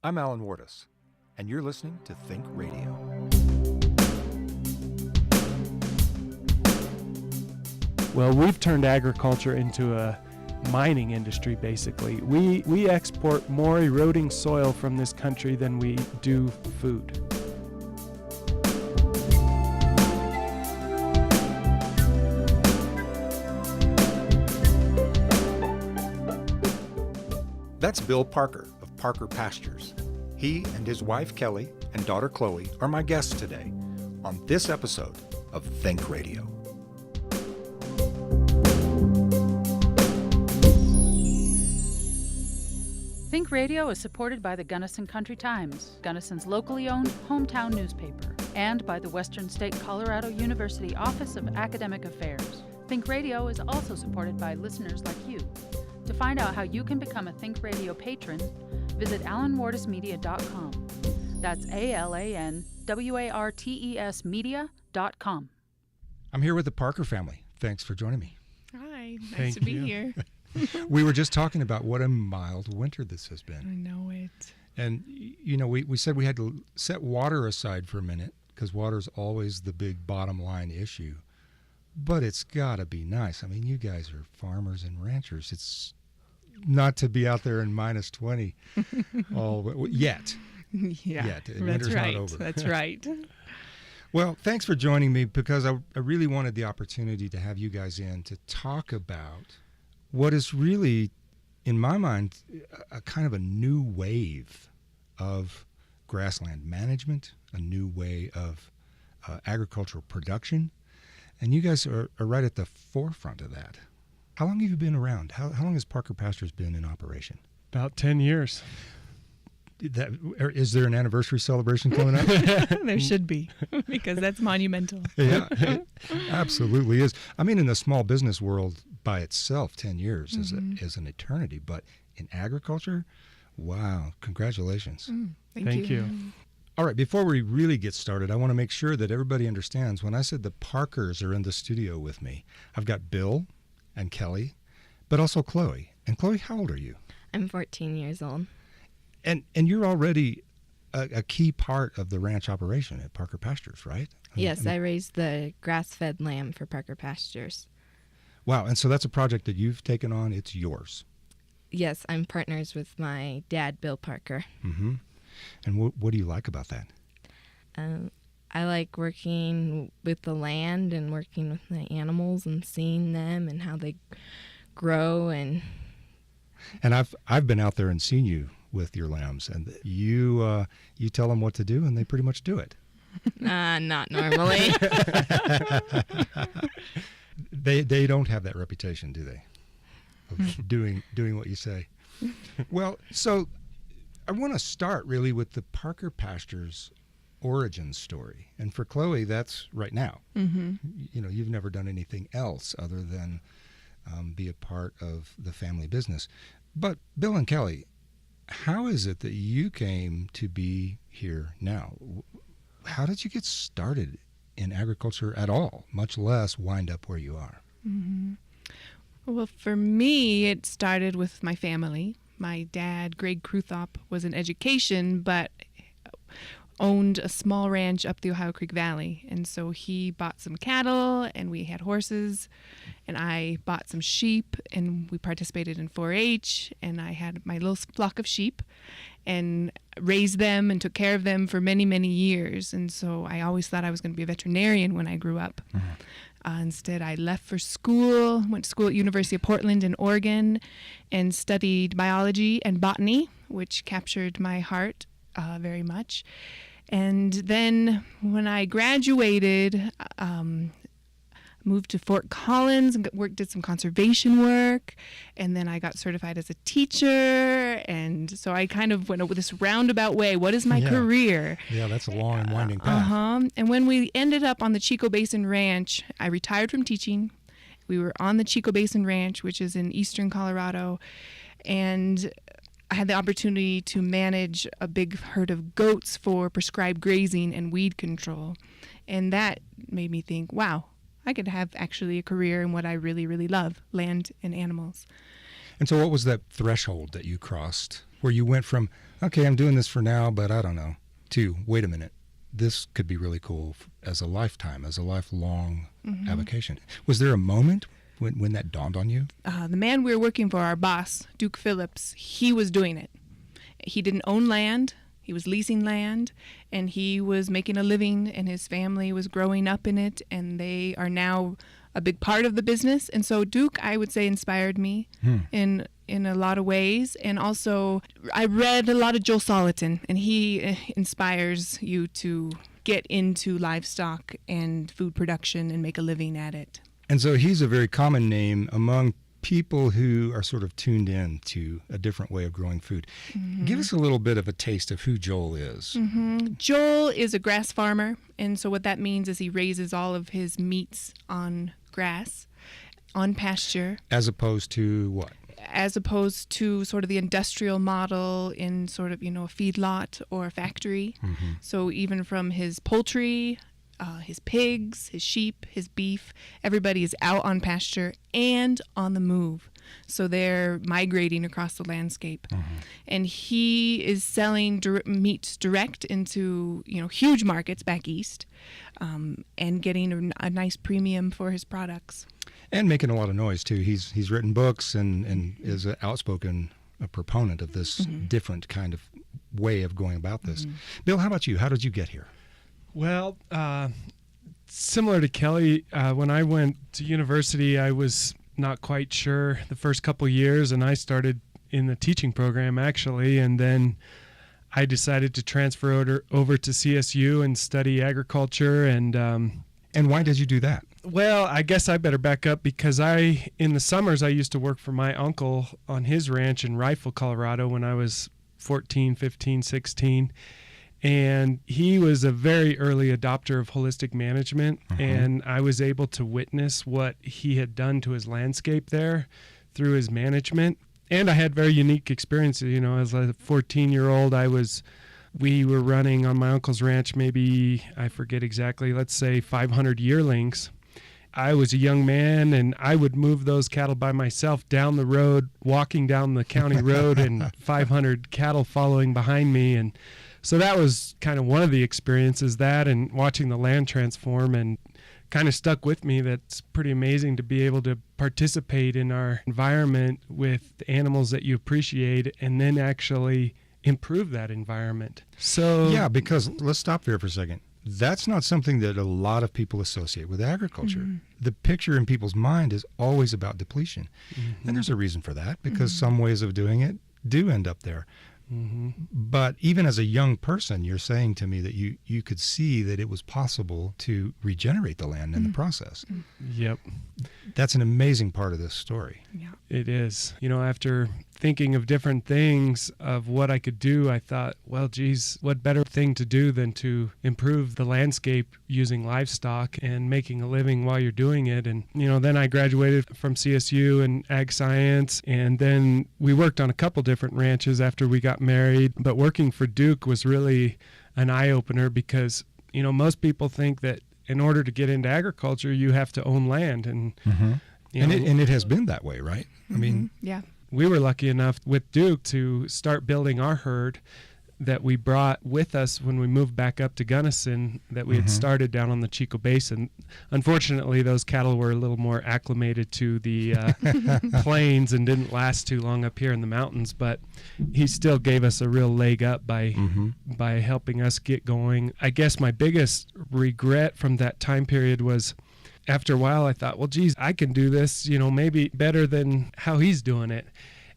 I'm Alan Wardis, and you're listening to Think Radio. Well, we've turned agriculture into a mining industry, basically. We export more eroding soil from this country than we do food. That's Bill Parker of Parker Pastures. He and his wife Kelly and daughter Chloe are my guests today on this episode of Think Radio. Think Radio is supported by the Gunnison Country Times,Gunnison's locally owned hometown newspaper, and by the Western State Colorado University Office of Academic Affairs. Think Radio is also supported by listeners like you. To find out how you can become a Think Radio patron, visit alanwardesmedia.com. That's ALANWARTES media.com. I'm here with the Parker family. Thanks for joining me. Hi, nice Thank to be you. here. We were just talking about what a mild winter this has been. I know it. And, you know, we said we had to set water aside for a minute because water is always the big bottom line issue. But it's got to be nice. I mean, you guys are farmers and ranchers. It's not to be out there in minus 20 yet. Yeah, Yet. that's Winter's right. not over. That's right. Well, thanks for joining me because I really wanted the opportunity to have you guys in to talk about what is really, in my mind, a kind of a new wave of grassland management, a new way of agricultural production. And you guys are right at the forefront of that. How long have you been around? How long has Parker Pastures been in operation? About 10 years. Is there an anniversary celebration coming up? There should be, because that's monumental. Yeah, it absolutely is. I mean, in the small business world by itself, 10 years is an eternity. But in agriculture, wow, congratulations. Thank you. All right, before we really get started, I want to make sure that everybody understands when I said the Parkers are in the studio with me, I've got Bill and Kelly, but also Chloe. And Chloe, how old are you? I'm 14 years old. And you're already a key part of the ranch operation at Parker Pastures, right? Yes, I raised the grass-fed lamb for Parker Pastures. Wow, and so that's a project that you've taken on. It's yours. Yes, I'm partners with my dad, Bill Parker. Mm-hmm. And what do you like about that? I like working with the land and working with the animals and seeing them and how they grow. And I've been out there and seen you with your lambs, and you tell them what to do, and they pretty much do it. Not normally. They don't have that reputation, do they? Of doing what you say. Well, so I want to start really with the Parker Pastures origin story, and for Chloe, that's right now. Mm-hmm. You know, you've never done anything else other than be a part of the family business. But Bill and Kelly, how is it that you came to be here now? How did you get started in agriculture at all, much less wind up where you are? Mm-hmm. Well, for me, it started with my family. My dad, Greg Kruthop, was in education, but owned a small ranch up the Ohio Creek Valley. And so he bought some cattle, and we had horses, and I bought some sheep, and we participated in 4-H, and I had my little flock of sheep and raised them and took care of them for many, many years. And so I always thought I was going to be a veterinarian when I grew up. Mm-hmm. Instead, I left for school, went to school at University of Portland in Oregon, and studied biology and botany, which captured my heart very much. And then when I graduated, moved to Fort Collins and did some conservation work, and then I got certified as a teacher, and so I kind of went this roundabout way. What is my career? Yeah, that's a long and winding path. And when we ended up on the Chico Basin Ranch, I retired from teaching. We were on the Chico Basin Ranch, which is in eastern Colorado, and I had the opportunity to manage a big herd of goats for prescribed grazing and weed control. And that made me think, wow, I could have actually a career in what I really, really love, land and animals. And so what was that threshold that you crossed where you went from, okay, I'm doing this for now, but I don't know, to, wait a minute, this could be really cool as a lifetime, as a lifelong avocation. Was there a moment when that dawned on you? The man we were working for, our boss, Duke Phillips, he was doing it. He didn't own land. He was leasing land, and he was making a living, and his family was growing up in it, and they are now a big part of the business. And so Duke, I would say, inspired me in a lot of ways. And also, I read a lot of Joel Salatin, and he inspires you to get into livestock and food production and make a living at it. And so he's a very common name among people who are sort of tuned in to a different way of growing food. Give us a little bit of a taste of who Joel is. Joel is a grass farmer, and so what that means is he raises all of his meats on grass, on pasture. As opposed to what? As opposed to sort of the industrial model in sort of, a feedlot or a factory. So even from his poultry, his pigs, his sheep, his beef, everybody is out on pasture and on the move. So they're migrating across the landscape. And he is selling meats direct into, huge markets back east, and getting a nice premium for his products. And making a lot of noise, too. He's written books and is an outspoken proponent of this different kind of way of going about this. Bill, how about you? How did you get here? Well, similar to Kelly, when I went to university, I was not quite sure the first couple years, and I started in the teaching program, actually, and then I decided to transfer over to CSU and study agriculture. And why did you do that? Well, I guess I better back up because in the summers, I used to work for my uncle on his ranch in Rifle, Colorado when I was 14, 15, 16. And he was a very early adopter of holistic management, and I was able to witness what he had done to his landscape there through his management. And I had very unique experiences. As a 14-year-old, we were running on my uncle's ranch, maybe, I forget exactly, let's say 500 yearlings. I was a young man, and I would move those cattle by myself down the road, walking down the county road, and 500 cattle following behind me. And so that was kind of one of the experiences, that and watching the land transform, and kind of stuck with me. That's pretty amazing to be able to participate in our environment with animals that you appreciate and then actually improve that environment. So yeah, because let's stop there for a second. That's not something that a lot of people associate with agriculture. The picture in people's mind is always about depletion. And there's a reason for that, because some ways of doing it do end up there. But even as a young person, you're saying to me that you could see that it was possible to regenerate the land in the process. Yep. That's an amazing part of this story. Yeah. It is. After thinking of different things of what I could do, I thought, well, geez, what better thing to do than to improve the landscape using livestock and making a living while you're doing it. And, then I graduated from CSU in ag science, and then we worked on a couple different ranches after we got married. But working for Duke was really an eye-opener because, most people think that in order to get into agriculture, you have to own land. And, and it has been that way, right? I mean, yeah. We were lucky enough with Duke to start building our herd that we brought with us when we moved back up to Gunnison, that we had started down on the Chico Basin. Unfortunately, those cattle were a little more acclimated to the plains and didn't last too long up here in the mountains, but he still gave us a real leg up by helping us get going. I guess my biggest regret from that time period was, after a while, I thought, well, geez, I can do this, maybe better than how he's doing it.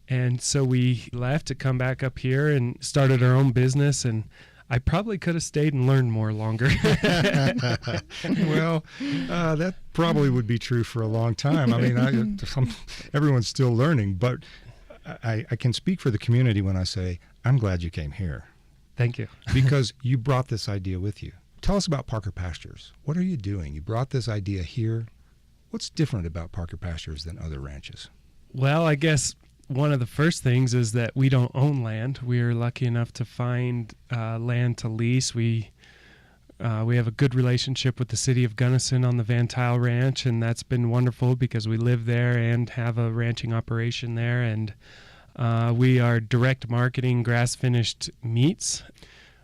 And so we left to come back up here and started our own business. And I probably could have stayed and learned more longer. Well, that probably would be true for a long time. I mean, everyone's still learning, but I can speak for the community when I say, I'm glad you came here. Thank you. Because you brought this idea with you. Tell us about Parker Pastures. What are you doing? You brought this idea here. What's different about Parker Pastures than other ranches? Well, I guess one of the first things is that we don't own land. We are lucky enough to find land to lease. We We have a good relationship with the city of Gunnison on the Van Tile Ranch, and that's been wonderful because we live there and have a ranching operation there. And we are direct marketing grass-finished meats.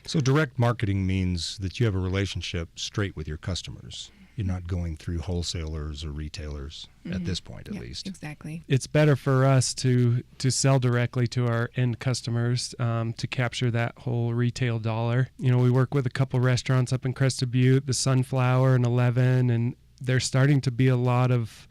So direct marketing means that you have a relationship straight with your customers. You're not going through wholesalers or retailers at this point, at least. Exactly. It's better for us to sell directly to our end customers to capture that whole retail dollar. You know, we work with a couple restaurants up in Crested Butte, the Sunflower and 11, and there's starting to be a lot of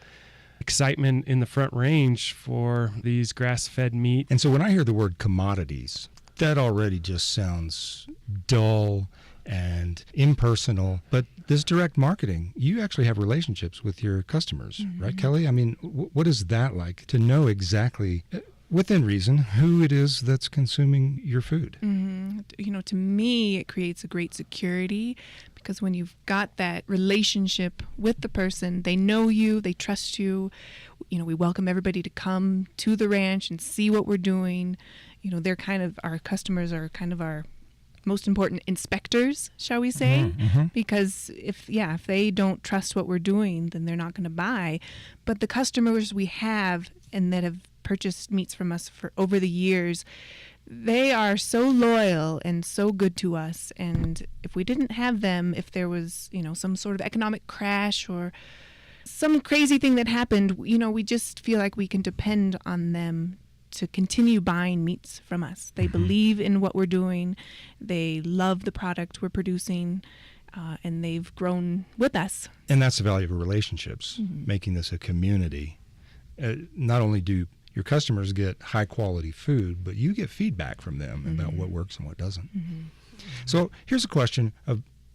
excitement in the Front Range for these grass-fed meat. And so when I hear the word commodities, that already just sounds dull and impersonal. But this direct marketing, you actually have relationships with your customers, right, Kelli? I mean, what is that like to know exactly, within reason, who it is that's consuming your food? You know, to me, it creates a great security because when you've got that relationship with the person, they know you, they trust you. You know, we welcome everybody to come to the ranch and see what we're doing. You know, they're kind of, our customers are kind of our most important inspectors, shall we say, because if they don't trust what we're doing, then they're not going to buy. But the customers we have and that have purchased meats from us for over the years, they are so loyal and so good to us. And if we didn't have them, if there was, you know, some sort of economic crash or some crazy thing that happened, you know, we just feel like we can depend on them to continue buying meats from us. They believe in what we're doing. They love the product we're producing, and they've grown with us. And that's the value of relationships, making this a community. Not only do your customers get high-quality food, but you get feedback from them about what works and what doesn't. So here's a question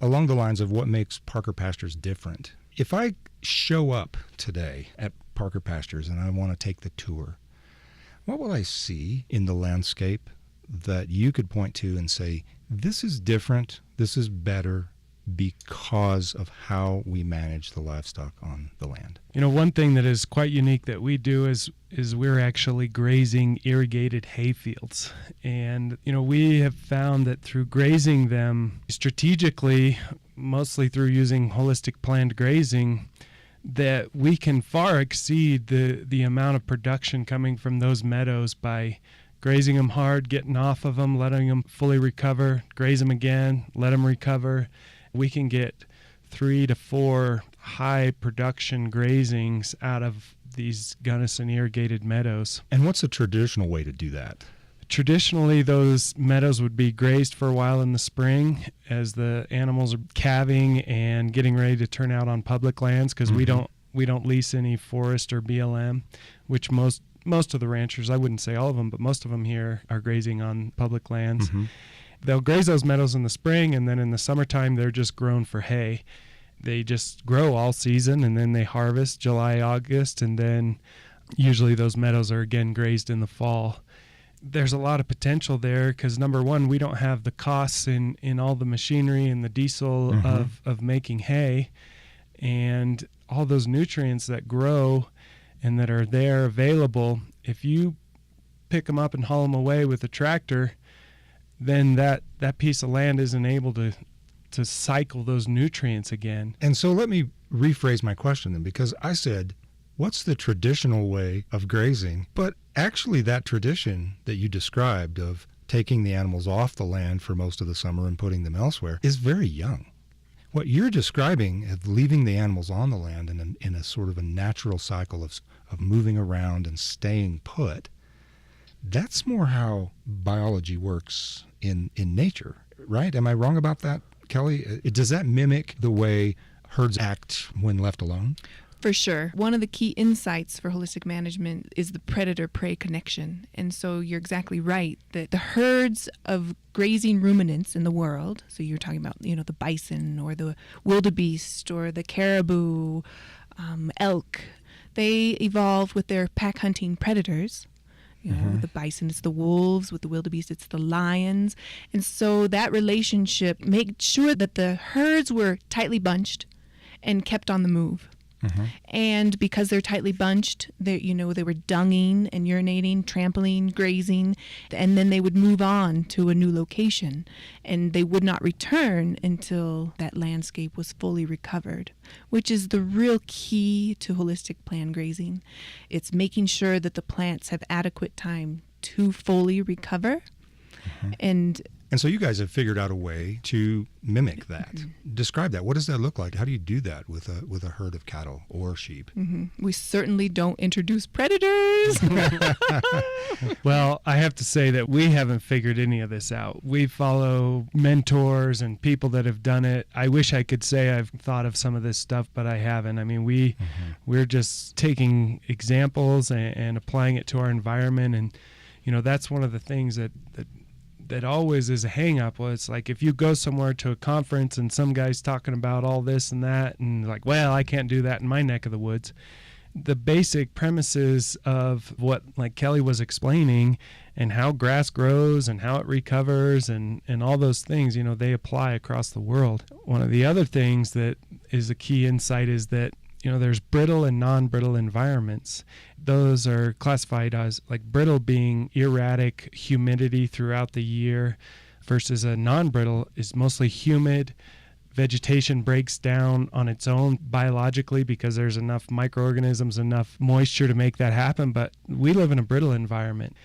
along the lines of what makes Parker Pastures different. If I show up today at Parker Pastures and I want to take the tour, what will I see in the landscape that you could point to and say, this is different, this is better because of how we manage the livestock on the land? You know, one thing that is quite unique that we do is we're actually grazing irrigated hay fields. And, you know, we have found that through grazing them strategically, mostly through using holistic planned grazing, that we can far exceed the amount of production coming from those meadows by grazing them hard, getting off of them, letting them fully recover, graze them again, let them recover. We can get 3 to 4 high production grazings out of these Gunnison irrigated meadows. And what's a traditional way to do that? Traditionally, those meadows would be grazed for a while in the spring as the animals are calving and getting ready to turn out on public lands, because we don't lease any forest or BLM, which most of the ranchers, I wouldn't say all of them, but most of them here are grazing on public lands. They'll graze those meadows in the spring, and then in the summertime they're just grown for hay. They just grow all season, and then they harvest July, August, and then usually those meadows are again grazed in the fall. There's a lot of potential there because, number one, we don't have the costs in all the machinery and the diesel of making hay, and all those nutrients that grow and that are there available. If you pick them up and haul them away with a tractor, then that piece of land isn't able to cycle those nutrients again. And so let me rephrase my question then, because I said, what's the traditional way of grazing? But actually that tradition that you described of taking the animals off the land for most of the summer and putting them elsewhere is very young. What you're describing of leaving the animals on the land in a sort of a natural cycle of moving around and staying put, that's more how biology works in nature, right? Am I wrong about that, Kelli? Does that mimic the way herds act when left alone? For sure. One of the key insights for holistic management is the predator-prey connection. And so you're exactly right that the herds of grazing ruminants in the world, so you're talking about, you know, the bison or the wildebeest or the caribou, elk, they evolved with their pack hunting predators. You know, the bison, it's the wolves. With the wildebeest, it's the lions. And so that relationship made sure that the herds were tightly bunched and kept on the move. And because they're tightly bunched, they were dunging and urinating, trampling, grazing, and then they would move on to a new location, and they would not return until that landscape was fully recovered, which is the real key to holistic plant grazing. It's making sure that the plants have adequate time to fully recover. And so you guys have figured out a way to mimic that. Describe that. What does that look like? How do you do that with a herd of cattle or sheep? We certainly don't introduce predators. Well, I have to say that we haven't figured any of this out. We follow mentors and people that have done it. I wish I could say I've thought of some of this stuff, but I haven't. I mean, we're just taking examples and applying it to our environment. And, that's one of the things that always is a hang-up. Well, it's like if you go somewhere to a conference and some guy's talking about all this and that, and like, well, I can't do that in my neck of the woods. The basic premises of what, like Kelly was explaining, and how grass grows and how it recovers and all those things, they apply across the world. One of the other things that is a key insight is that there's brittle and non-brittle environments. Those are classified as like brittle being erratic humidity throughout the year versus a non-brittle is mostly humid. Vegetation breaks down on its own biologically because there's enough microorganisms, enough moisture to make that happen. But we live in a brittle environment.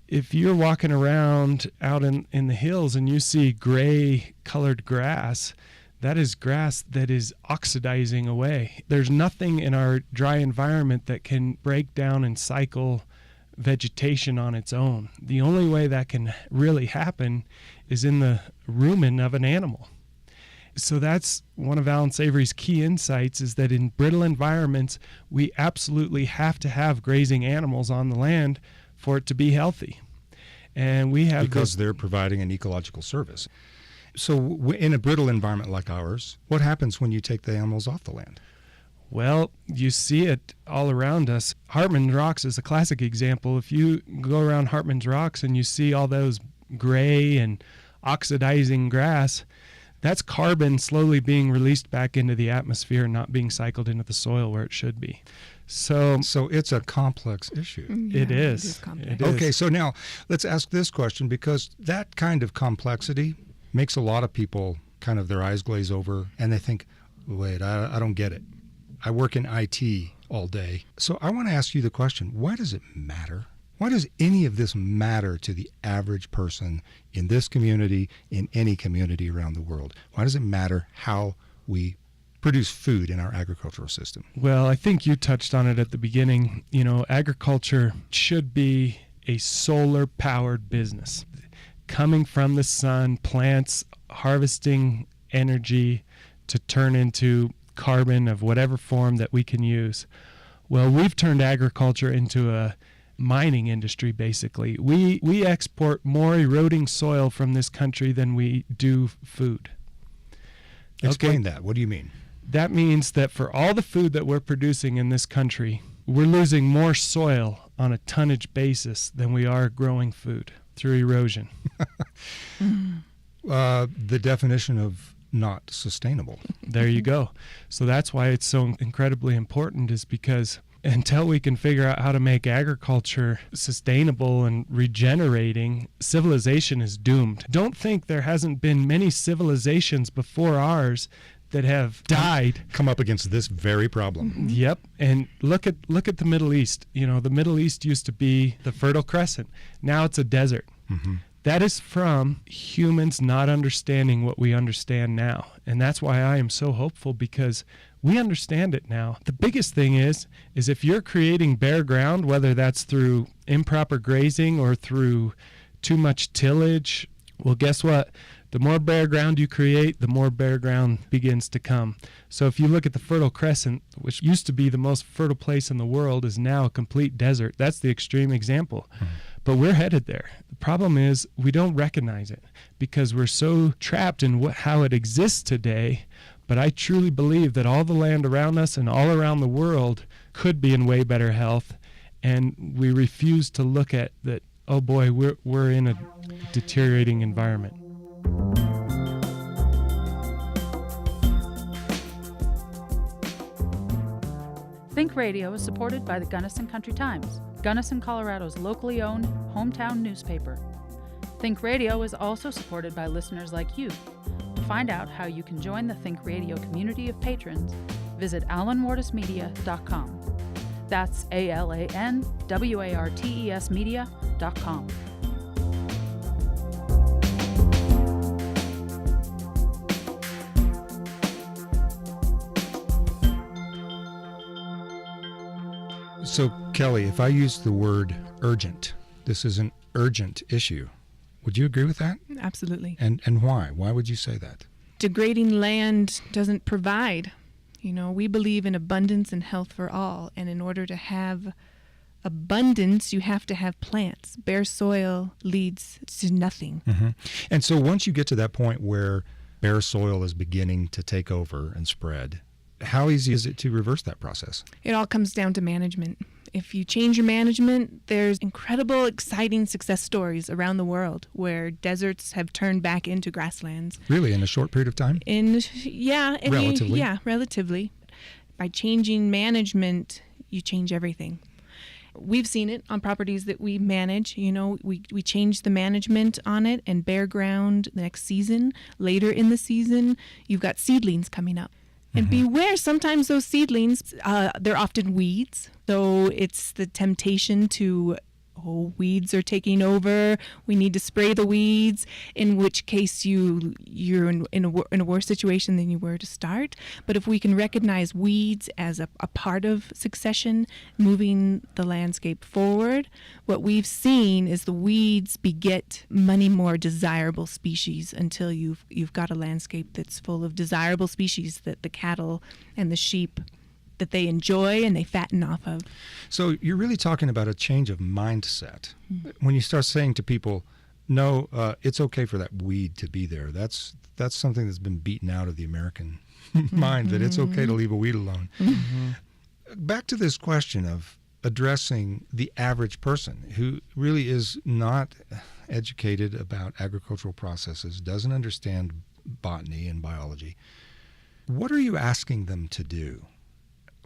If you're walking around out in the hills and you see gray colored grass, that is grass that is oxidizing away. There's nothing in our dry environment that can break down and cycle vegetation on its own. The only way that can really happen is in the rumen of an animal. So that's one of Alan Savory's key insights, is that in brittle environments, we absolutely have to have grazing animals on the land for it to be healthy. And we have because they're providing an ecological service. So in a brittle environment like ours, what happens when you take the animals off the land? Well, you see it all around us. Hartman's Rocks is a classic example. If you go around Hartman's Rocks and you see all those gray and oxidizing grass, that's carbon slowly being released back into the atmosphere and not being cycled into the soil where it should be. So it's a complex issue. Yeah, it is. Complex. Okay, so now let's ask this question, because that kind of complexity makes a lot of people kind of their eyes glaze over and they think, wait, I don't get it. I work in IT all day. So I want to ask you the question, why does it matter? Why does any of this matter to the average person in this community, in any community around the world? Why does it matter how we produce food in our agricultural system? Well, I think you touched on it at the beginning. Agriculture should be a solar-powered business. Coming from the sun, plants harvesting energy to turn into carbon of whatever form that we can use. Well, we've turned agriculture into a mining industry, basically. We export more eroding soil from this country than we do food. Explain that. What do you mean? That means that for all the food that we're producing in this country, we're losing more soil on a tonnage basis than we are growing food through erosion. The definition of not sustainable. There you go. So that's why it's so incredibly important, is because until we can figure out how to make agriculture sustainable and regenerating, civilization is doomed. Don't think there hasn't been many civilizations before ours that have died. Come up against this very problem. Yep. And look at the Middle East. The Middle East used to be the Fertile Crescent. Now it's a desert. Mm-hmm. That is from humans not understanding what we understand now. And that's why I am so hopeful, because we understand it now. The biggest thing is if you're creating bare ground, whether that's through improper grazing or through too much tillage, well, guess what? The more bare ground you create, the more bare ground begins to come. So if you look at the Fertile Crescent, which used to be the most fertile place in the world, is now a complete desert. That's the extreme example. Mm-hmm. But we're headed there. The problem is we don't recognize it because we're so trapped in how it exists today. But I truly believe that all the land around us and all around the world could be in way better health. And we refuse to look at that, oh boy, we're in a deteriorating environment. Think Radio is supported by the Gunnison Country Times, Gunnison, Colorado's locally owned hometown newspaper. Think Radio is also supported by listeners like you. To find out how you can join the Think Radio community of patrons, visit alanwartismedia.com. That's ALANWARTES media.com. So, Kelly, if I use the word urgent, this is an urgent issue. Would you agree with that? Absolutely. And why? Why would you say that? Degrading land doesn't provide. We believe in abundance and health for all. And in order to have abundance, you have to have plants. Bare soil leads to nothing. Mm-hmm. And so once you get to that point where bare soil is beginning to take over and spread, how easy is it to reverse that process? It all comes down to management. If you change your management, there's incredible, exciting success stories around the world where deserts have turned back into grasslands. Really, in a short period of time? Relatively. Relatively. By changing management, you change everything. We've seen it on properties that we manage. We change the management on it, and bare ground the next season. Later in the season, you've got seedlings coming up. And beware, sometimes those seedlings, they're often weeds. So it's the temptation to, weeds are taking over. We need to spray the weeds, in which case you're in a worse situation than you were to start. But if we can recognize weeds as a part of succession, moving the landscape forward, what we've seen is the weeds beget many more desirable species until you've got a landscape that's full of desirable species that the cattle and the sheep that they enjoy and they fatten off of. So you're really talking about a change of mindset. When you start saying to people, no, it's okay for that weed to be there. That's something that's been beaten out of the American mind, that it's okay to leave a weed alone. Back to this question of addressing the average person who really is not educated about agricultural processes, doesn't understand botany and biology. What are you asking them to do?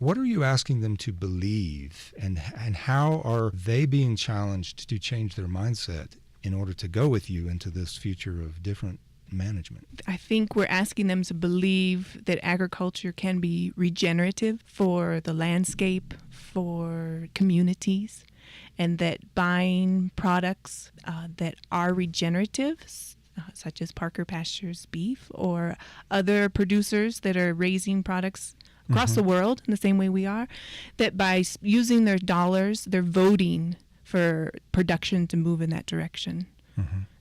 What are you asking them to believe, and how are they being challenged to change their mindset in order to go with you into this future of different management? I think we're asking them to believe that agriculture can be regenerative for the landscape, for communities, and that buying products that are regenerative, such as Parker Pastures beef or other producers that are raising products across the world in the same way we are, that by using their dollars, they're voting for production to move in that direction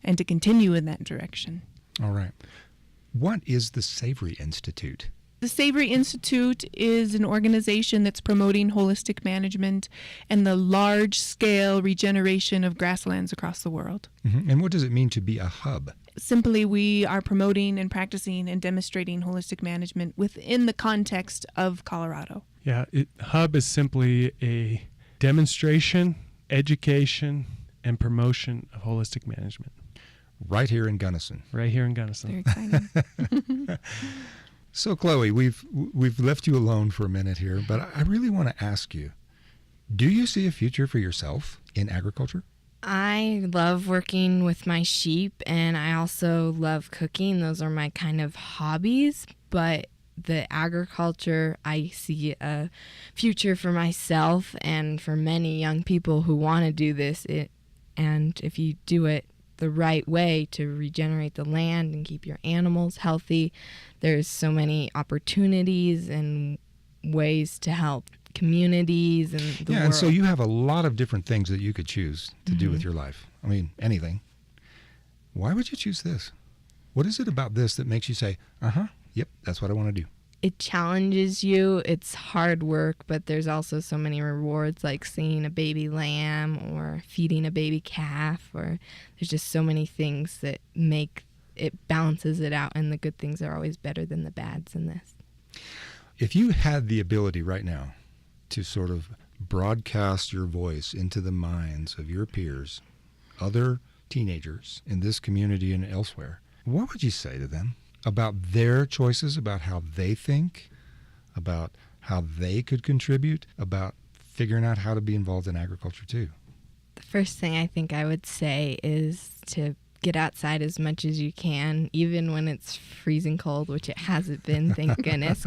and to continue in that direction. All right. What is the Savory Institute? The Savory Institute is an organization that's promoting holistic management and the large-scale regeneration of grasslands across the world. And what does it mean to be a hub? Simply, we are promoting and practicing and demonstrating holistic management within the context of Colorado. Yeah, hub is simply a demonstration, education, and promotion of holistic management. Right here in Gunnison. Right here in Gunnison. Very exciting. So, Chloe, we've left you alone for a minute here, but I really want to ask you, do you see a future for yourself in agriculture? I love working with my sheep, and I also love cooking. Those are my kind of hobbies, but the agriculture, I see a future for myself and for many young people who want to do this. And if you do it the right way to regenerate the land and keep your animals healthy, there's so many opportunities and ways to help communities and the world. And so you have a lot of different things that you could choose to do with your life. I mean, anything. Why would you choose this? What is it about this that makes you say, yep, that's what I want to do? It challenges you. It's hard work, but there's also so many rewards, like seeing a baby lamb or feeding a baby calf, or there's just so many things that make it, balances it out, and the good things are always better than the bads in this. If you had the ability right now to sort of broadcast your voice into the minds of your peers, other teenagers in this community and elsewhere, what would you say to them about their choices, about how they think, about how they could contribute about figuring out how to be involved in agriculture too? The first thing I think I would say is to get outside as much as you can, even when it's freezing cold, which it hasn't been, thank goodness.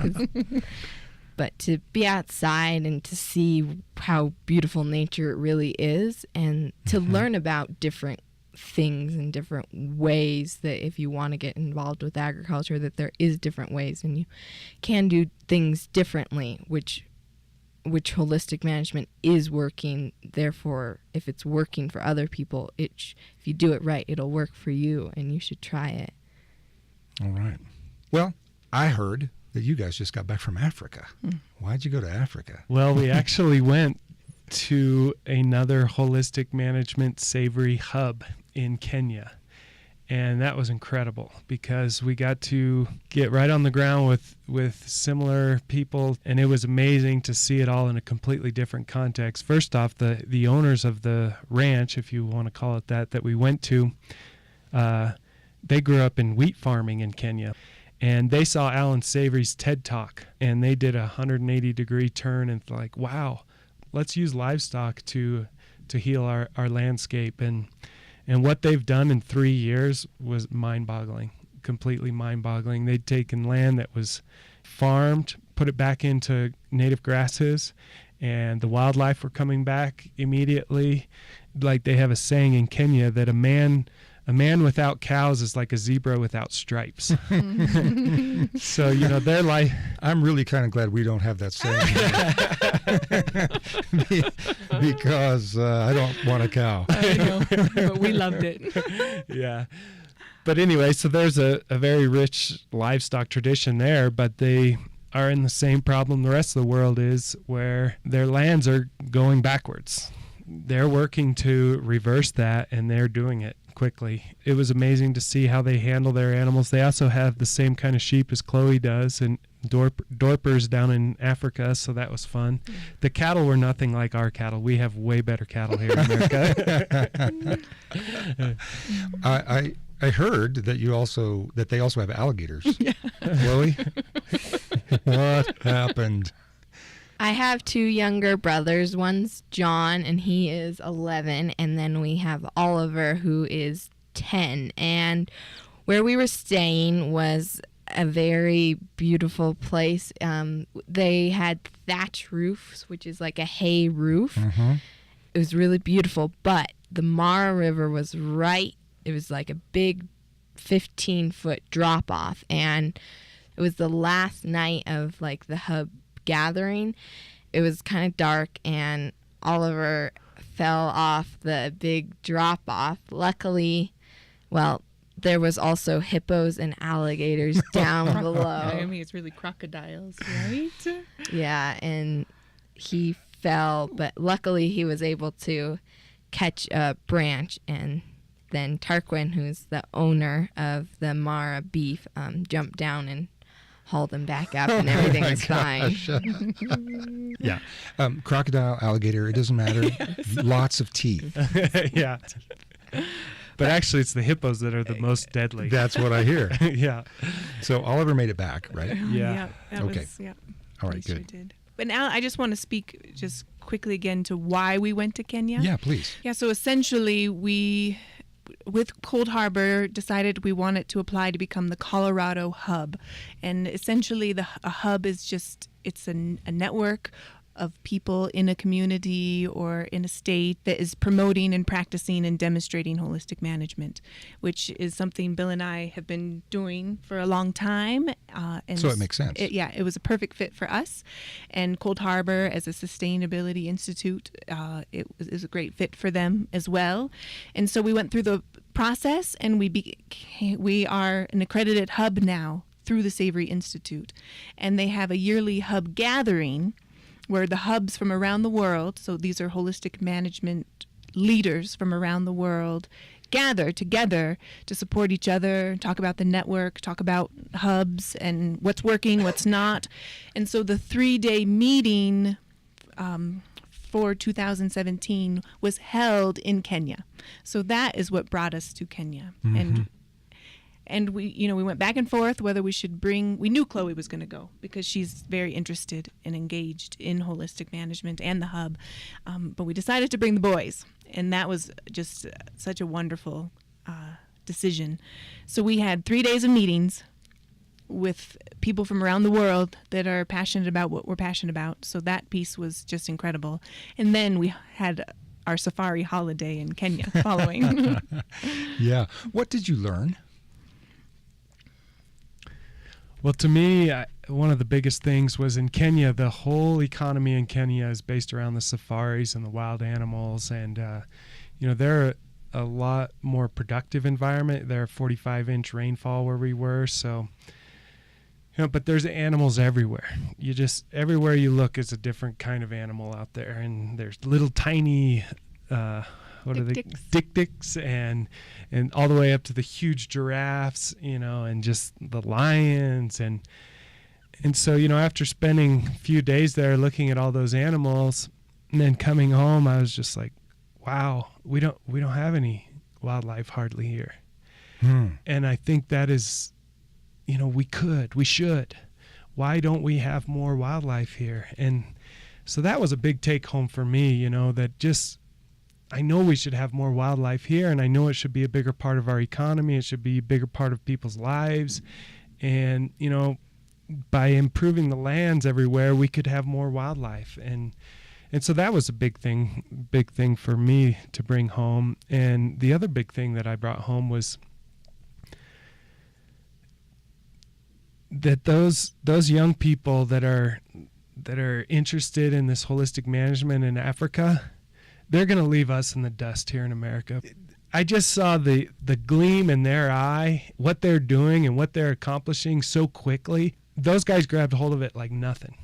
But to be outside and to see how beautiful nature it really is, and to learn about different things and different ways that if you want to get involved with agriculture, that there is different ways and you can do things differently, which holistic management is working. Therefore, if it's working for other people, if you do it right, it'll work for you, and you should try it. All right. Well, I heard that you guys just got back from Africa. Why'd you go to Africa? Well, we actually went to another holistic management savory hub in Kenya. And that was incredible because we got to get right on the ground with similar people, and it was amazing to see it all in a completely different context. First off, the owners of the ranch, if you want to call it that we went to, they grew up in wheat farming in Kenya. And they saw Alan Savory's TED Talk, and they did a 180-degree turn and like, wow, let's use livestock to heal our landscape. And what they've done in 3 years was mind-boggling, completely mind-boggling. They'd taken land that was farmed, put it back into native grasses, and the wildlife were coming back immediately. Like they have a saying in Kenya that a man without cows is like a zebra without stripes. So, they're like... I'm really kind of glad we don't have that saying. Because I don't want a cow. I know, but we loved it. Yeah. But anyway, so there's a very rich livestock tradition there, but they are in the same problem the rest of the world is, where their lands are going backwards. They're working to reverse that, and they're doing it quickly. It was amazing to see how they handle their animals. They also have the same kind of sheep as Chloe does, and Dorpers down in Africa, so that was fun. The cattle were nothing like our cattle. We have way better cattle here in America. I heard that they also have alligators. Yeah. Chloe, what happened? I have two younger brothers. One's John, and he is 11, and then we have Oliver, who is 10. And where we were staying was a very beautiful place. They had thatch roofs, which is like a hay roof. Mm-hmm. It was really beautiful, but the Mara River was it was like a big 15-foot drop-off, and it was the last night of like the hub gathering. It was kind of dark, and Oliver fell off the big drop off. Luckily, there was also hippos and alligators down below. I mean, it's really crocodiles, right? Yeah, and he fell, but luckily he was able to catch a branch, and then Tarquin, who's the owner of the Mara beef, jumped down and hauled them back up, and everything was fine. Yeah. Crocodile, alligator, it doesn't matter. Yes. Lots of teeth. Yeah. But actually, it's the hippos that are the most deadly. That's what I hear. Yeah. So Oliver made it back, right? Yeah. Okay. All right, sure good. Did. But now I just want to speak just quickly again to why we went to Kenya. Yeah, please. Yeah, so essentially with Cold Harbor, decided we wanted to apply to become the Colorado hub. And essentially a hub is it's a network of people in a community or in a state that is promoting and practicing and demonstrating holistic management, which is something Bill and I have been doing for a long time. So it makes sense. It was a perfect fit for us. And Cold Harbor, as a sustainability institute, it is a great fit for them as well. And so we went through the process, and we are an accredited hub now through the Savory Institute. And they have a yearly hub gathering where the hubs from around the world, so these are holistic management leaders from around the world, gather together to support each other, talk about the network, talk about hubs and what's working, what's not. And so the 3-day meeting for 2017 was held in Kenya. So that is what brought us to Kenya. Mm-hmm. And we went back and forth whether we should bring. We knew Chloe was going to go because she's very interested and engaged in holistic management and the hub. But we decided to bring the boys, and that was just such a wonderful decision. So we had 3 days of meetings with people from around the world that are passionate about what we're passionate about. So that piece was just incredible. And then we had our safari holiday in Kenya following. Yeah. What did you learn? Well, to me, one of the biggest things was in Kenya, the whole economy in Kenya is based around the safaris and the wild animals. And, they're a lot more productive environment. They're 45-inch rainfall where we were. So, but there's animals everywhere. Everywhere you look is a different kind of animal out there. And there's little tiny, dik-diks and all the way up to the huge giraffes, and just the lions. And so, after spending a few days there looking at all those animals and then coming home, I was just like, wow, we don't have any wildlife hardly here. And I think that is, we should. Why don't we have more wildlife here? And so that was a big take home for me, that just, I know we should have more wildlife here, and I know it should be a bigger part of our economy. It should be a bigger part of people's lives. And, by improving the lands everywhere, we could have more wildlife. And so that was a big thing for me to bring home. And the other big thing that I brought home was that those young people that are interested in this holistic management in Africa, they're going to leave us in the dust here in America. I just saw the gleam in their eye, what they're doing and what they're accomplishing so quickly. Those guys grabbed hold of it like nothing.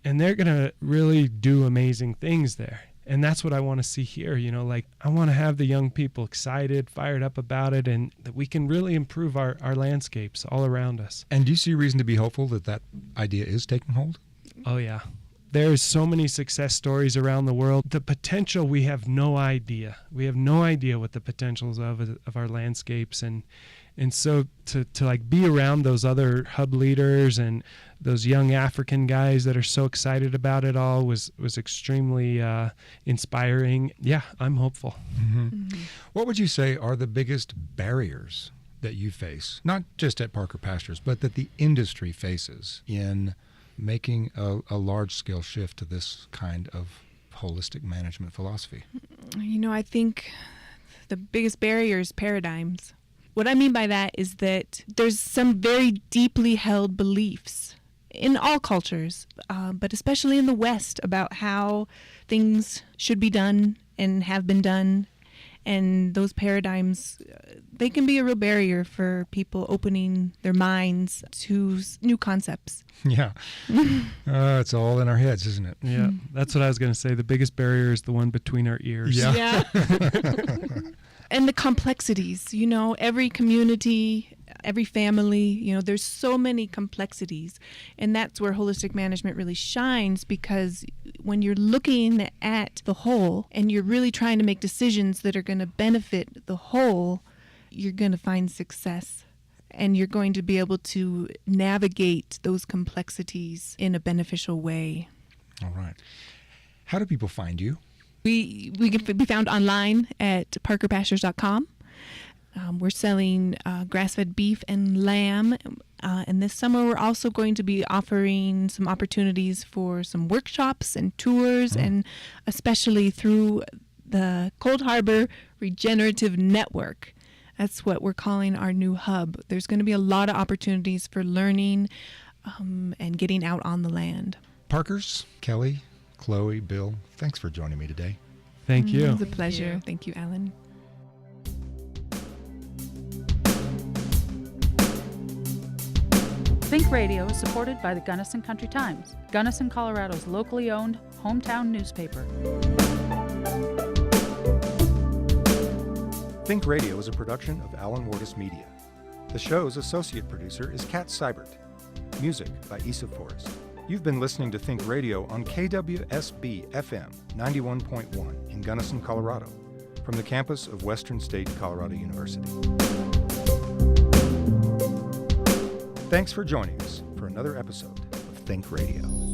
And they're going to really do amazing things there. And that's what I want to see here. I want to have the young people excited, fired up about it, and that we can really improve our landscapes all around us. And do you see reason to be hopeful that idea is taking hold? Oh, yeah. There's so many success stories around the world. The potential, we have no idea. We have no idea what the potentials of our landscapes. And so to be around those other hub leaders and those young African guys that are so excited about it all was extremely inspiring. Yeah, I'm hopeful. What would you say are the biggest barriers that you face, not just at Parker Pastures, but that the industry faces in making a large-scale shift to this kind of holistic management philosophy? I think the biggest barrier is paradigms. What I mean by that is that there's some very deeply held beliefs in all cultures, but especially in the West, about how things should be done and have been done. And those paradigms, they can be a real barrier for people opening their minds to new concepts. Yeah. It's all in our heads, isn't it? Yeah, that's what I was going to say. The biggest barrier is the one between our ears. Yeah. And the complexities, every community, every family, there's so many complexities. And that's where holistic management really shines, because when you're looking at the whole and you're really trying to make decisions that are going to benefit the whole, you're going to find success. And you're going to be able to navigate those complexities in a beneficial way. All right. How do people find you? We can be found online at parkerpastures.com. We're selling grass-fed beef and lamb. And this summer, we're also going to be offering some opportunities for some workshops and tours, and especially through the Cold Harbor Regenerative Network. That's what we're calling our new hub. There's going to be a lot of opportunities for learning and getting out on the land. Parkers, Kelly, Chloe, Bill, thanks for joining me today. Thank you. It was a pleasure. Thank you, Alan. ThinkRadio is supported by the Gunnison Country Times, Gunnison, Colorado's locally owned hometown newspaper. ThinkRadio is a production of Alan Wardis Media. The show's associate producer is Kat Seibert. Music by Issa Forrest. You've been listening to Think Radio on KWSB FM 91.1 in Gunnison, Colorado, from the campus of Western State Colorado University. Thanks for joining us for another episode of Think Radio.